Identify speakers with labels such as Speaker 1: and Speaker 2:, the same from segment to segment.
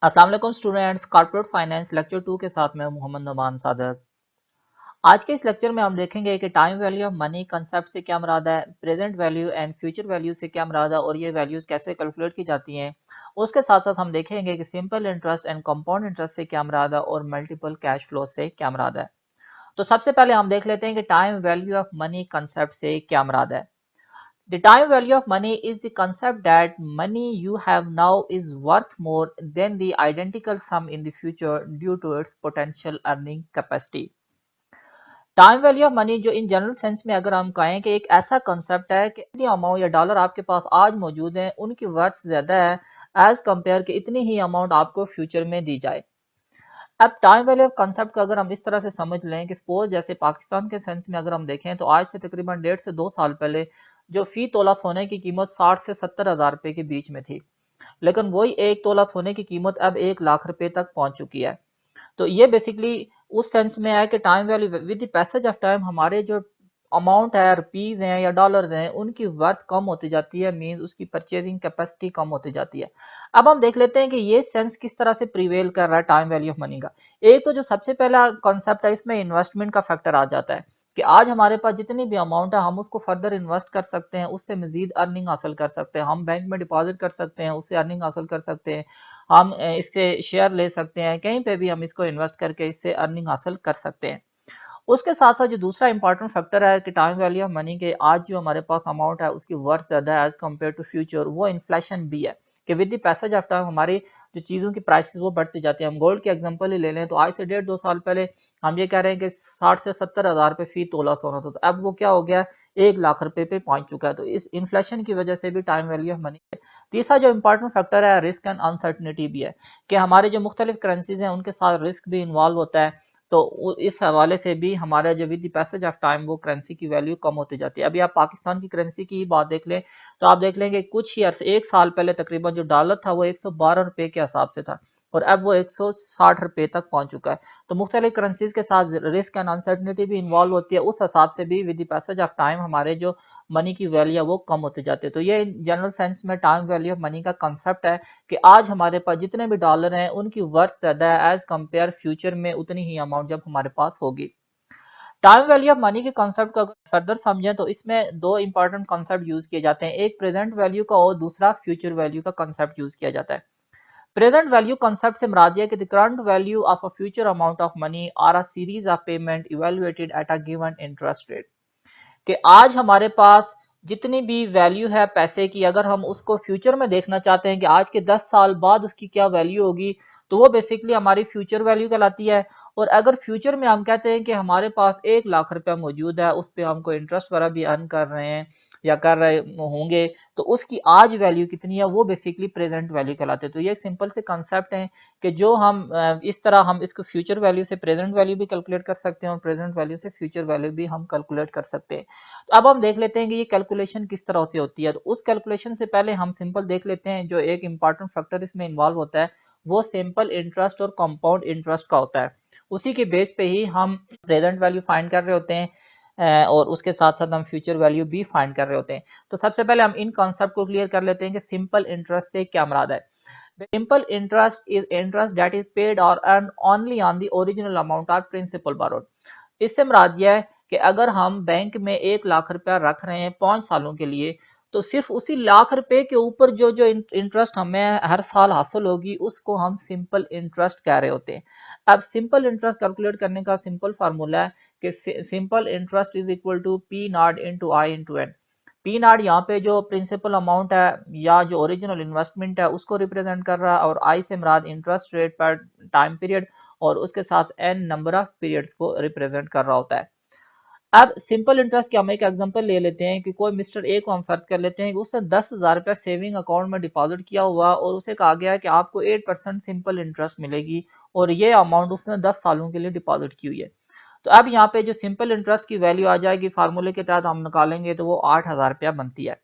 Speaker 1: अस्सलाम वालेकुम students, corporate finance lecture 2 के साथ मैं मोहम्मद नुमान सादत। आज के इस लेक्चर में हम देखेंगे कि time value of money concept से क्या मुराद है, present value and future value से क्या मुराद है और ये वैल्यूज कैसे कैलकुलेट की जाती हैं। उसके साथ साथ हम देखेंगे कि simple interest and compound interest से क्या मुराद है और मल्टीपल कैश फ्लो से क्या मुराद है। तो सबसे पहले हम देख लेते हैं कि time value of money concept से क्या मुराद है। The time value of money is the concept that money you have now is worth more than the identical sum in the future due to its potential earning capacity. Time value of money जो in general sense में अगर हम कहें कि एक ऐसा concept है कि इतनी अमाउंट या डॉलर आपके पास आज मौजूद है उनकी वर्थ ज्यादा है एज कंपेयर कि इतनी ही अमाउंट आपको फ्यूचर में दी जाए। अब टाइम वैल्यू ऑफ कंसेप्ट को अगर हम इस तरह से समझ लें कि सपोज जैसे पाकिस्तान के सेंस में अगर हम देखें तो आज से तकरीबन 1.5 से 2 साल पहले जो फी तोला सोने की कीमत 60 से 70 हज़ार रुपए के बीच में थी, लेकिन वही एक तोला सोने की कीमत अब 1 लाख रुपए तक पहुंच चुकी है। तो ये बेसिकली उस सेंस में है कि time value with the passage of time हमारे जो अमाउंट है, रुपीज हैं या डॉलर्स हैं, उनकी वर्थ कम होती जाती है, मींस उसकी परचेजिंग कैपेसिटी कम होती जाती है। अब हम देख लेते हैं कि ये सेंस किस तरह से प्रिवेल कर रहा है टाइम वैल्यू ऑफ मनी का। एक तो जो सबसे पहला कॉन्सेप्ट है इसमें इन्वेस्टमेंट का फैक्टर आ जाता है कि आज हमारे पास जितनी भी अमाउंट है हम उसको फर्दर इन्वेस्ट कर सकते हैं, उससे मजीद अर्निंग हासिल कर सकते हैं, हम बैंक में डिपॉजिट कर सकते हैं, उससे अर्निंग हासिल कर सकते हैं, हम इसके शेयर ले सकते हैं, कहीं पे भी हम इसको इन्वेस्ट करके इससे अर्निंग हासिल कर सकते हैं। उसके साथ साथ जो दूसरा इंपॉर्टेंट फैक्टर है कि टाइम वैल्यू ऑफ मनी के आज जो हमारे पास अमाउंट है उसकी वर्थ ज्यादा है एज कम्पेयर टू फ्यूचर, वो इन्फ्लेशन भी है कि with the passage of time हमारी जो चीजों की प्राइसेस वो बढ़ती जाती है। हम गोल्ड की एग्जांपल ही ले लें तो आज से 1.5 2 साल पहले हम ये कह रहे हैं कि 60 से 70 हज़ार रुपए फी तोला सोना था, तो अब वो क्या हो गया, 1 लाख रुपए पे पहुंच चुका है। तो इस इन्फ्लेशन की वजह से भी टाइम वैल्यू ऑफ मनी। तीसरा जो इंपॉर्टेंट फैक्टर है रिस्क एंड अनसर्टनिटी भी है कि हमारे जो मुख्तलिफ करेंसीज हैं उनके साथ रिस्क भी इन्वॉल्व होता है। तो इस हवाले से भी हमारा जो with the passage of time वो करेंसी की वैल्यू कम होती जाती है। अभी आप पाकिस्तान की करेंसी की ही बात देख लें तो आप देख लेंगे कुछ ही अर्से 1 साल पहले तकरीबन जो डॉलर था वो 112 रुपए के हिसाब से था और अब वो 160 रुपए तक पहुंच चुका है। तो मुख्तलिफ करेंसीज के साथ रिस्क एंड अनसर्टनिटी भी इन्वॉल्व होती है, उस हिसाब से भी with the passage of time हमारे जो मनी की वैल्यू है वो कम होती जाती है। तो ये जनरल सेंस में टाइम वैल्यू ऑफ मनी का कंसेप्ट है कि आज हमारे पास जितने भी डॉलर हैं उनकी वर्थ ज्यादा है एज कंपेयर फ्यूचर में उतनी ही अमाउंट जब हमारे पास होगी। टाइम वैल्यू ऑफ मनी के कॉन्सेप्ट को अगर फर्दर समझें तो इसमें दो इंपॉर्टेंट कॉन्सेप्ट यूज किए जाते हैं, एक प्रेजेंट वैल्यू का और दूसरा फ्यूचर वैल्यू का कॉन्सेप्ट यूज किया जाता है। प्रेजेंट वैल्यू कॉन्सेप्ट से मुराद है कि the current value of a future amount of money or a series of payment evaluated at a given interest rate. कि आज हमारे पास जितनी भी वैल्यू है पैसे की, अगर हम उसको फ्यूचर में देखना चाहते हैं कि आज के 10 साल बाद उसकी क्या वैल्यू होगी, तो वो बेसिकली हमारी फ्यूचर वैल्यू कहलाती है। और अगर फ्यूचर में हम कहते हैं कि हमारे पास 1 लाख रुपया मौजूद है, उस पर हम कोई इंटरेस्ट वगैरह भी अर्न कर रहे हैं या कर रहे होंगे, तो उसकी आज वैल्यू कितनी है वो बेसिकली प्रेजेंट वैल्यू कहलाते हैं। तो ये एक सिंपल से कंसेप्ट है कि जो हम इस तरह हम इसको फ्यूचर वैल्यू से प्रेजेंट वैल्यू भी कैलकुलेट कर सकते हैं और प्रेजेंट वैल्यू से फ्यूचर वैल्यू भी हम कैलकुलेट कर सकते हैं। तो अब हम देख लेते हैं कि ये कैलकुलेशन किस तरह से होती है। तो उस कैलकुलेशन से पहले हम सिंपल देख लेते हैं जो एक इंपॉर्टेंट फैक्टर इसमें इन्वॉल्व होता है वो सिंपल इंटरेस्ट और कंपाउंड इंटरेस्ट का होता है। उसी के बेस पे ही हम प्रेजेंट वैल्यू फाइंड कर रहे होते हैं और उसके साथ साथ हम फ्यूचर वैल्यू भी फाइंड कर रहे होते हैं। तो सबसे पहले हम इन कॉन्सेप्ट को क्लियर कर लेते हैं कि सिंपल इंटरेस्ट से क्या मुराद है। Simple interest is interest that is paid और earn only on the original amount और प्रिंसिपल बोरोड। इससे मुराद यह है कि अगर हम बैंक में 1 लाख रुपया रख रहे हैं 5 सालों के लिए, तो सिर्फ उसी लाख रुपए के ऊपर जो जो इंटरेस्ट हमें हर साल हासिल होगी उसको हम सिंपल इंटरेस्ट कह रहे होते हैं। अब सिंपल इंटरेस्ट कैलकुलेट करने का सिंपल फार्मूला है कि simple interest is equal to P not into I into N. P not यहाँ पे जो प्रिंसिपल अमाउंट है या जो ओरिजिनल इन्वेस्टमेंट है उसको रिप्रेजेंट कर रहा है और आई से मुराद इंटरेस्ट रेट पर टाइम पीरियड और उसके साथ एन नंबर ऑफ पीरियड्स को रिप्रेजेंट कर रहा होता है। अब सिंपल इंटरेस्ट की हम एक एग्जांपल ले लेते हैं कि कोई मिस्टर ए को हम फर्ज कर लेते हैं कि उसने 10,000 रुपया सेविंग अकाउंट में डिपॉजिट किया हुआ और उसे कहा गया है कि आपको 8% सिंपल इंटरेस्ट मिलेगी और ये अमाउंट उसने 10 सालों के लिए डिपॉजिट की हुई है। तो अब यहाँ पे जो सिंपल इंटरेस्ट की वैल्यू आ जाएगी फार्मूले के तहत हम निकालेंगे तो वो 8,000 रुपया बनती है।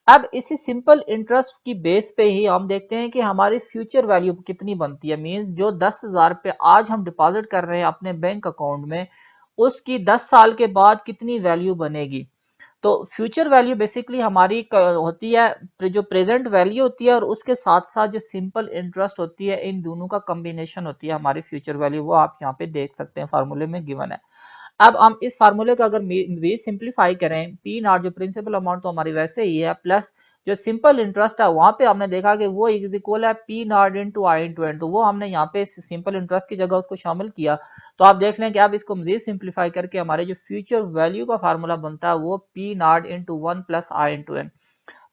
Speaker 1: अब इसी सिंपल इंटरेस्ट की बेस पे ही हम देखते हैं कि हमारी फ्यूचर वैल्यू कितनी बनती है, मींस जो 10,000 रुपये आज हम डिपॉजिट कर रहे हैं अपने बैंक अकाउंट में उसकी 10 साल के बाद कितनी वैल्यू बनेगी। तो फ्यूचर वैल्यू बेसिकली हमारी होती है जो प्रेजेंट वैल्यू होती है और उसके साथ साथ जो सिंपल इंटरेस्ट होती है, इन दोनों का कॉम्बिनेशन होती है हमारी फ्यूचर वैल्यू। वो आप यहाँ पे देख सकते हैं फार्मूले में गिवन है। अब हम इस फार्मूले का अगर मजीद सिंप्लीफाई करें, पी नॉट जो प्रिंसिपल अमाउंट तो हमारी वैसे ही है, प्लस जो सिंपल इंटरेस्ट है वहां पे हमने देखा कि वो इज इक्वल है P not into I into N, तो वो हमने यहाँ पे सिंपल इंटरेस्ट की जगह उसको शामिल किया। तो आप देख लें कि अब इसको मजीद सिंप्लीफाई करके हमारे जो फ्यूचर वैल्यू का फार्मूला बनता है वो P not into one plus I into N.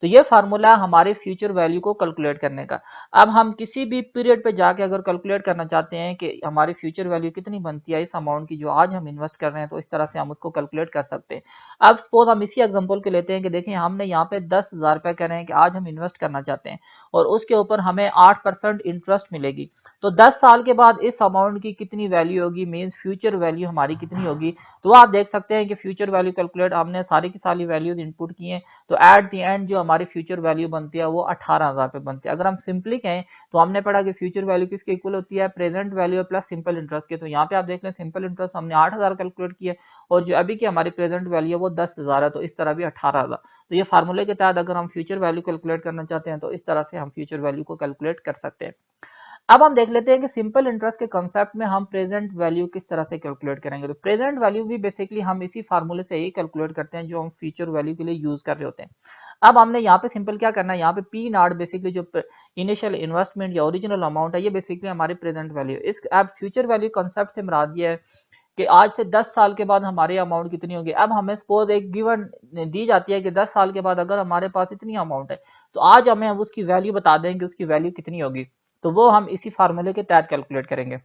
Speaker 1: तो ये फार्मूला हमारे फ्यूचर वैल्यू को कैलकुलेट करने का। अब हम किसी भी पीरियड पे जाके अगर कैलकुलेट करना चाहते हैं कि हमारी फ्यूचर वैल्यू कितनी बनती है इस अमाउंट की जो आज हम इन्वेस्ट कर रहे हैं, तो इस तरह से हम उसको कैलकुलेट कर सकते हैं। अब सपोज हम इसी एग्जांपल के लेते हैं कि देखिए हमने यहाँ पे 10,000 रुपए कह रहे हैं कि आज हम इन्वेस्ट करना चाहते हैं और उसके ऊपर हमें 8% इंटरेस्ट मिलेगी। तो 10 साल के बाद इस अमाउंट की कितनी वैल्यू होगी, मीन्स फ्यूचर वैल्यू हमारी कितनी होगी। तो आप देख सकते हैं कि फ्यूचर वैल्यू कैलकुलेट हमने सारी की सारी वैल्यूज इनपुट की हैं, तो एट द एंड जो हमारी फ्यूचर वैल्यू बनती है वो 18,000 पे बनती है। अगर हम सिंपली कहें तो हमने पढ़ा कि फ्यूचर वैल्यू किसके इक्वल होती है, present value plus simple interest के। तो यहाँ पे आप देख लें सिंपल इंटरेस्ट हमने 8,000 कैलकुलेट किया और जो अभी की हमारी प्रेजेंट वैल्यू है वो 10,000 है, तो इस तरह भी 18,000। तो ये फार्मूले के तहत अगर हम फ्यूचर वैल्यू कैलकुलेट करना चाहते हैं तो इस तरह से हम फ्यूचर वैल्यू को कैलकुलेट कर सकते हैं। अब हम देख लेते हैं कि सिंपल इंटरेस्ट के कांसेप्ट में हम प्रेजेंट वैल्यू किस तरह से कैलकुलेट करेंगे। तो प्रेजेंट वैल्यू भी बेसिकली हम इसी फार्मूले से ही कैलकुलेट करते हैं जो हम फ्यूचर वैल्यू के लिए यूज कर रहे होते हैं। अब हमने यहाँ पे सिंपल क्या करना है, यहाँ पे पी नॉट बेसिकली जो इनिशियल इन्वेस्टमेंट या ओरिजिनल अमाउंट है ये बेसिकली हमारी प्रेजेंट वैल्यू। इस अब फ्यूचर वैल्यू कांसेप्ट से मुराद ये है कि आज से 10 साल के बाद हमारी अमाउंट कितनी होगी। अब हमें सपोज एक गिवन दी जाती है कि 10 साल के बाद अगर हमारे पास इतनी अमाउंट है तो आज हमें उसकी वैल्यू बता दें कि उसकी वैल्यू कितनी होगी। तो वो हम इसी फार्मूले के तहत कैलकुलेट करेंगे।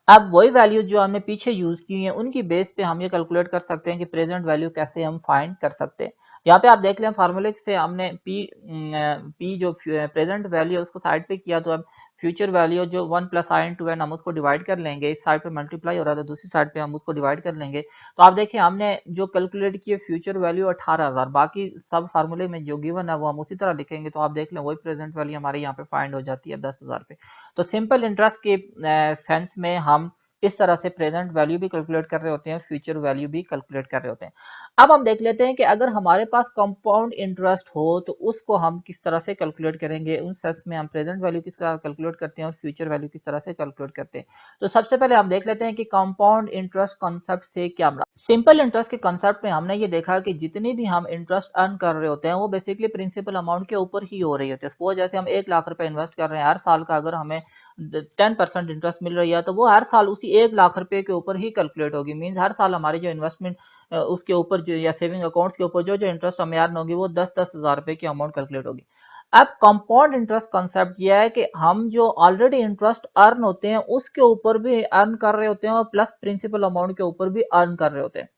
Speaker 1: अब वही वैल्यूज जो हमने पीछे यूज की हैं उनकी बेस पे हम ये कैलकुलेट कर सकते हैं कि प्रेजेंट वैल्यू कैसे हम फाइंड कर सकते हैं। यहाँ पे आप देख लें फार्मूले से हमने पी जो प्रेजेंट वैल्यू है उसको साइड पे किया, तो अब फ्यूचर वैल्यू जो 1 प्लस आई इंटू एन हम उसको डिवाइड कर लेंगे, इस साइड पे मल्टीप्लाई हो रहा था दूसरी साइड पे हम उसको डिवाइड कर लेंगे। तो आप देखिए हमने जो कैलकुलेट किए फ्यूचर वैल्यू 18,000, बाकी सब फार्मूले में जो गिवन है वो हम उसी तरह लिखेंगे। तो आप देख लें वही प्रेजेंट वैल्यू हमारे यहाँ पे फाइंड हो जाती है 10,000 पे। तो सिंपल इंटरेस्ट के सेंस में हम इस तरह से प्रेजेंट वैल्यू भी कैलकुलेट कर रहे होते हैं, फ्यूचर वैल्यू भी कैलकुलेट कर रहे होते हैं। अब हम देख लेते हैं कि अगर हमारे पास कंपाउंड इंटरेस्ट हो तो उसको हम किस तरह से कैलकुलेट करेंगे। उन सेंस में हम प्रेजेंट वैल्यू किस तरह कैलकुलेट करते हैं और फ्यूचर वैल्यू किस तरह से कैलकुलेट करते हैं। तो सबसे पहले हम देख लेते हैं कि कंपाउंड इंटरेस्ट कॉन्सेप्ट से क्या मरा। सिंपल इंटरेस्ट के कॉन्सेप्ट में हमने ये देखा कि जितनी भी हम इंटरेस्ट अर्न कर रहे होते हैं वो बेसिकली प्रिंसिपल अमाउंट के ऊपर ही हो रही होती है। सपोज जैसे हम 1 लाख रुपए इन्वेस्ट कर रहे हैं, हर साल का अगर हमें 10% इंटरेस्ट मिल रही है तो वो हर साल उसी 1 लाख रुपए के ऊपर ही कैलकुलेट होगी। मीन्स हर साल हमारी जो इन्वेस्टमेंट उसके ऊपर जो या सेविंग अकाउंट्स के ऊपर जो जो इंटरेस्ट हमें अर्न होगी वो 10-10 हज़ार रुपए की अमाउंट कैलकुलेट होगी। अब कंपाउंड इंटरेस्ट कंसेप्ट यह है कि हम जो ऑलरेडी इंटरेस्ट अर्न होते हैं उसके ऊपर भी अर्न कर रहे होते हैं और प्लस प्रिंसिपल अमाउंट के ऊपर भी अर्न कर रहे होते हैं।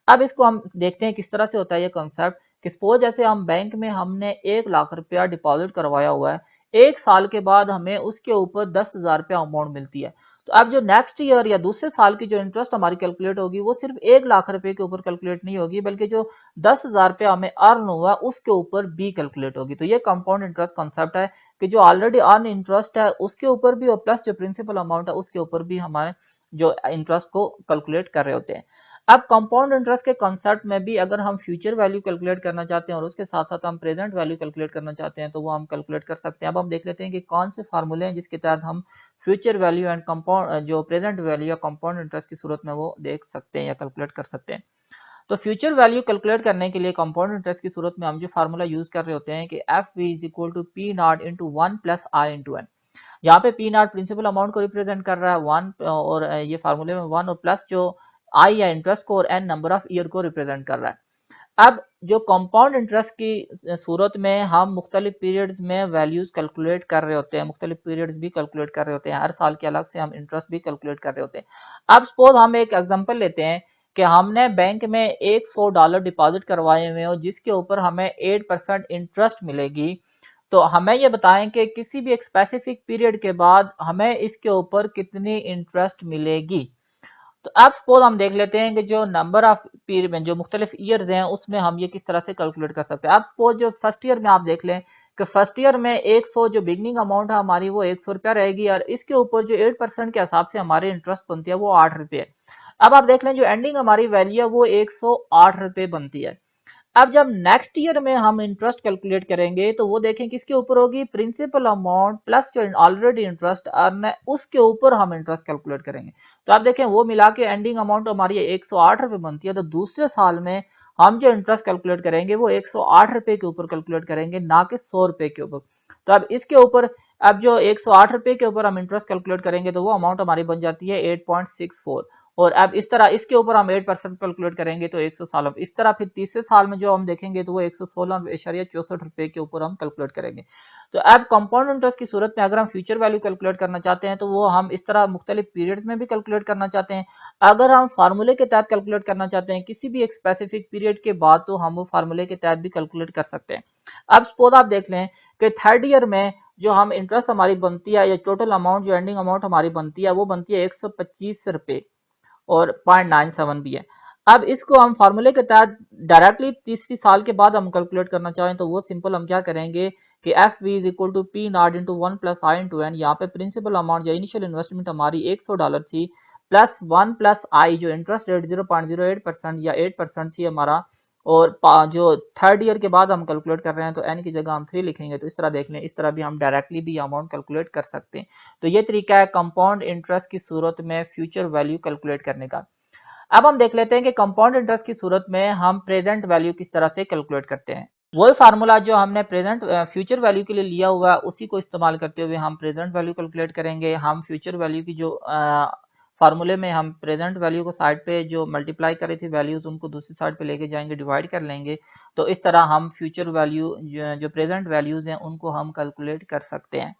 Speaker 1: अब इसको हम देखते हैं किस तरह से होता है ये कंसेप्ट। कि सपोज जैसे हम बैंक में हमने 1 लाख रुपया डिपॉजिट करवाया हुआ है, 1 साल के बाद हमें उसके ऊपर 10,000 रुपया अमाउंट मिलती है। तो अब जो नेक्स्ट ईयर या दूसरे साल की जो इंटरेस्ट हमारी कैलकुलेट होगी वो सिर्फ 1 लाख रुपए के ऊपर कैलकुलेट नहीं होगी, बल्कि जो 10,000 रुपया हमें अर्न हुआ उसके ऊपर भी कैलकुलेट होगी। तो ये कंपाउंड इंटरेस्ट कॉन्सेप्ट है कि जो ऑलरेडी अर्न इंटरेस्ट है उसके ऊपर भी और प्लस जो प्रिंसिपल अमाउंट है उसके ऊपर भी हमारे जो इंटरेस्ट को कैलकुलेट कर रहे होते हैं। अब कंपाउंड इंटरेस्ट के कॉन्सेप्ट में भी अगर हम फ्यूचर वैल्यू कैलकुलेट करना चाहते हैं और उसके साथ साथ हम प्रेजेंट वैल्यू कैलकुलेट करना चाहते हैं तो वो हम कैलकुलेट कर सकते हैं। अब हम देख लेते हैं कि कौन से फार्मूले हैं जिसके तहत हम फ्यूचर वैल्यू एंड कंपाउंड जो प्रेजेंट वैल्यू या कंपाउंड इंटरेस्ट की सूरत में वो देख सकते हैं या कैलकुलेट कर सकते हैं। तो फ्यूचर वैल्यू कैलकुलेट करने के लिए कंपाउंड इंटरेस्ट की सूरत में हम जो फार्मूला यूज कर रहे होते हैं कि F V is equal to P not into one plus I into N. यहाँ पे पी नॉट प्रिंसिपल अमाउंट को रिप्रेजेंट कर रहा है वन, और ये फार्मूले में वन, और प्लस जो आई या इंटरेस्ट को और एन नंबर ऑफ ईयर को रिप्रेजेंट कर रहा है। अब जो कंपाउंड इंटरेस्ट की सूरत में हम मुख्तलिफ पीरियड्स में वैल्यूज कैलकुलेट कर रहे होते हैं, मुख्तलिफ पीरियड्स भी कैलकुलेट कर रहे होते हैं, हर साल के अलग से हम इंटरेस्ट भी कैलकुलेट कर रहे होते हैं। अब सपोज हम एक एग्जांपल लेते हैं कि हमने बैंक में $100 डिपॉजिट करवाए हुए हो जिसके ऊपर हमें 8% इंटरेस्ट मिलेगी। तो हमें ये बताएं कि किसी भी एक स्पेसिफिक पीरियड के बाद हमें इसके ऊपर कितनी इंटरेस्ट मिलेगी। तो अब सपोज हम देख लेते हैं कि जो नंबर ऑफ पीरियड में जो मुख्तलिफ ईयर्स हैं उसमें हम ये किस तरह से कैलकुलेट कर सकते हैं। अब सपोज जो फर्स्ट ईयर में आप देख लें कि फर्स्ट ईयर में 100 जो बिगनिंग अमाउंट है हमारी वो 100 रुपया रहेगी और इसके ऊपर जो 8% के हिसाब से हमारी इंटरेस्ट बनती है वो 8 रुपये है। अब आप देख लें जो एंडिंग हमारी वैल्यू है वो 108 रुपये बनती है। अब जब नेक्स्ट ईयर में हम इंटरेस्ट कैलकुलेट करेंगे तो वो देखें किसके ऊपर होगी, प्रिंसिपल अमाउंट प्लस जो ऑलरेडी इंटरेस्ट अर्न है उसके ऊपर हम इंटरेस्ट कैलकुलेट करेंगे। तो आप देखें वो मिला के एंडिंग अमाउंट हमारी 108 रुपये बनती है। तो दूसरे साल में हम जो इंटरेस्ट कैलकुलेट करेंगे वो 108 रुपये के ऊपर कैलकुलेट करेंगे, ना कि 100 रुपये के ऊपर। तो अब इसके ऊपर अब जो 108 रुपये के ऊपर हम इंटरेस्ट कैलकुलेट करेंगे तो वो अमाउंट हमारी बन जाती है 8.64। और अब इस तरह इसके ऊपर हम 8% कैलकुलेट करेंगे तो 100 साल। इस तरह फिर तीसरे साल में जो हम देखेंगे तो वो 116.64 रुपए के ऊपर हम कैलकुलेट करेंगे। तो अब कंपाउंड इंटरेस्ट की सूरत में अगर हम फ्यूचर वैल्यू कैलकुलेट करना चाहते हैं तो वो हम इस तरह मुख्तलिफ पीरियड्स में भी कैलकुलेट करना चाहते हैं। अगर हम फार्मूले के तहत कैलकुलेट करना चाहते हैं किसी भी एक स्पेसिफिक पीरियड के बाद तो हम वो फार्मूले के तहत भी कैलकुलेट कर सकते हैं। अब सपोज आप देख लें कि थर्ड ईयर में जो हम इंटरेस्ट हमारी बनती है या टोटल अमाउंट जो एंडिंग अमाउंट हमारी बनती है वो बनती है 125 रुपये और 0.97 भी है। अब इसको हम फार्मूले के तहत डायरेक्टली तीसरी साल के बाद हम कैलकुलेट करना चाहें तो वो सिंपल हम क्या करेंगे कि F V is equal to P not into one plus I into N. यहाँ पे प्रिंसिपल अमाउंट जो इनिशियल इन्वेस्टमेंट हमारी $100 थी प्लस वन प्लस आई जो इंटरेस्ट रेट 0.08% या 8% थी हमारा। और जो थर्ड ईयर के बाद हम कैलकुलेट कर रहे हैं तो एन की जगह हम 3 लिखेंगे। तो इस तरह देख लें, इस तरह भी हम डायरेक्टली भी अमाउंट कैलकुलेट कर सकते हैं। तो ये तरीका है कंपाउंड इंटरेस्ट की सूरत में फ्यूचर वैल्यू कैलकुलेट करने का। अब हम देख लेते हैं कि कंपाउंड इंटरेस्ट की सूरत में हम प्रेजेंट वैल्यू किस तरह से कैलकुलेट करते हैं। वही फार्मूला जो हमने प्रेजेंट फ्यूचर वैल्यू के लिए लिया हुआ है उसी को इस्तेमाल करते हुए हम प्रेजेंट वैल्यू कैलकुलेट करेंगे। हम फ्यूचर वैल्यू की जो फार्मूले में हम प्रेजेंट वैल्यू को साइड पे जो मल्टीप्लाई करी थी वैल्यूज उनको दूसरी साइड पे लेके जाएंगे, डिवाइड कर लेंगे। तो इस तरह हम फ्यूचर वैल्यू जो प्रेजेंट वैल्यूज हैं उनको हम कैलकुलेट कर सकते हैं।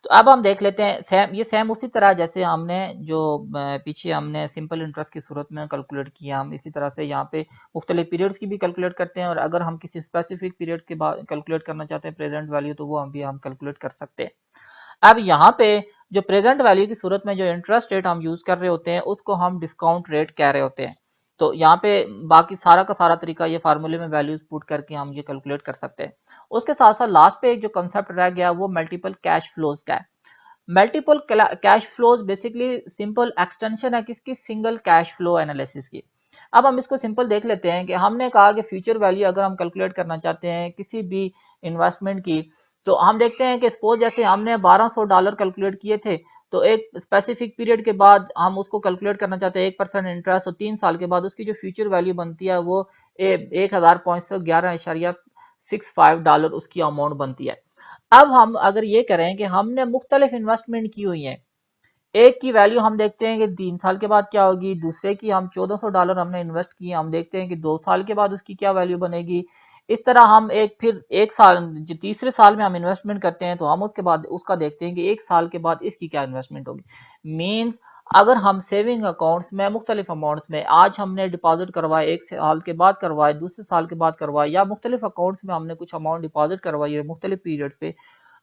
Speaker 1: तो अब हम देख लेते हैं सेम उसी तरह जैसे हमने जो पीछे हमने सिंपल इंटरेस्ट की सूरत में कैलकुलेट किया, हम इसी तरह से यहाँ पे मुख्तलिफ पीरियड्स की भी कैलकुलेट करते हैं। और अगर हम किसी स्पेसिफिक पीरियड्स के बाद कैलकुलेट करना चाहते हैं प्रेजेंट वैल्यू तो वो हम कैलकुलेट कर सकते हैं। अब यहाँ पे जो प्रेजेंट वैल्यू की सूरत में जो इंटरेस्ट रेट हम यूज कर रहे होते हैं उसको हम डिस्काउंट रेट कह रहे होते हैं। तो यहाँ पे बाकी सारा का सारा तरीका ये फार्मूले में वैल्यूज पुट करके हम ये कैलकुलेट कर सकते हैं। उसके साथ साथ लास्ट पे एक जो कंसेप्ट रह गया वो मल्टीपल कैश फ्लोज का है। Multiple cash flows basically simple extension है किसकी, सिंगल कैश फ्लो एनालिसिस की। अब हम इसको सिंपल देख लेते हैं कि हमने कहा कि फ्यूचर वैल्यू अगर हम कैलकुलेट करना चाहते हैं किसी भी इन्वेस्टमेंट की तो हम देखते हैं कि सपोज जैसे हमने $1200 कैलकुलेट किए थे तो एक स्पेसिफिक पीरियड के बाद हम उसको कैलकुलेट करना चाहते हैं 1% इंटरेस्ट, तो 3 साल के बाद उसकी जो फ्यूचर वैल्यू बनती है वो $1511.65 उसकी अमाउंट बनती है। अब हम अगर ये करें कि हमने मुख्तलिफ इन्वेस्टमेंट की हुई है, एक की वैल्यू हम देखते हैं कि 3 साल के बाद क्या होगी, दूसरे की हम $1400 हमने इन्वेस्ट किए, हम देखते हैं कि 2 साल के बाद उसकी क्या वैल्यू बनेगी। इस तरह हम फिर एक साल जो तीसरे साल में हम इन्वेस्टमेंट करते हैं तो हम उसके बाद उसका देखते हैं कि 1 साल के बाद इसकी क्या इन्वेस्टमेंट होगी। मीन्स अगर हम सेविंग अकाउंट्स में मुख्तलिफ अमाउंट्स में आज हमने डिपॉजिट करवाए, 1 साल के बाद करवाए, दूसरे साल के बाद करवाए, या मुख्तलिफ अकाउंट्स में हमने कुछ अमाउंट डिपॉजिट करवाई है मुख्तलिफ पीरियड्स पे,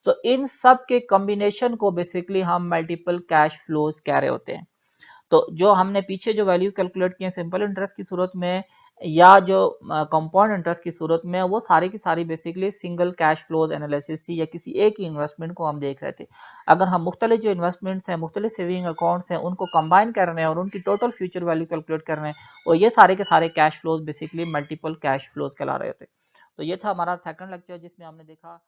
Speaker 1: तो इन सब के कॉम्बिनेशन को बेसिकली हम मल्टीपल कैश फ्लोज कह रहे होते हैं। तो जो हमने पीछे जो वैल्यू कैलकुलेट किए सिंपल इंटरेस्ट की सूरत में या जो कंपाउंड इंटरेस्ट की सूरत में, वो सारी की सारी basically single cash flows analysis थी या किसी एक ही इन्वेस्टमेंट को हम देख रहे थे। अगर हम मुख्तलिफ जो इन्वेस्टमेंट्स हैं, मुख्तलिफ सेविंग अकाउंट्स हैं, उनको कंबाइन कर रहे हैं और उनकी टोटल फ्यूचर वैल्यू कैलकुलेट कर रहे हैं, और ये सारे के सारे cash flows basically multiple cash flows कहला रहे होते। तो ये था हमारा सेकंड लेक्चर जिसमें हमने देखा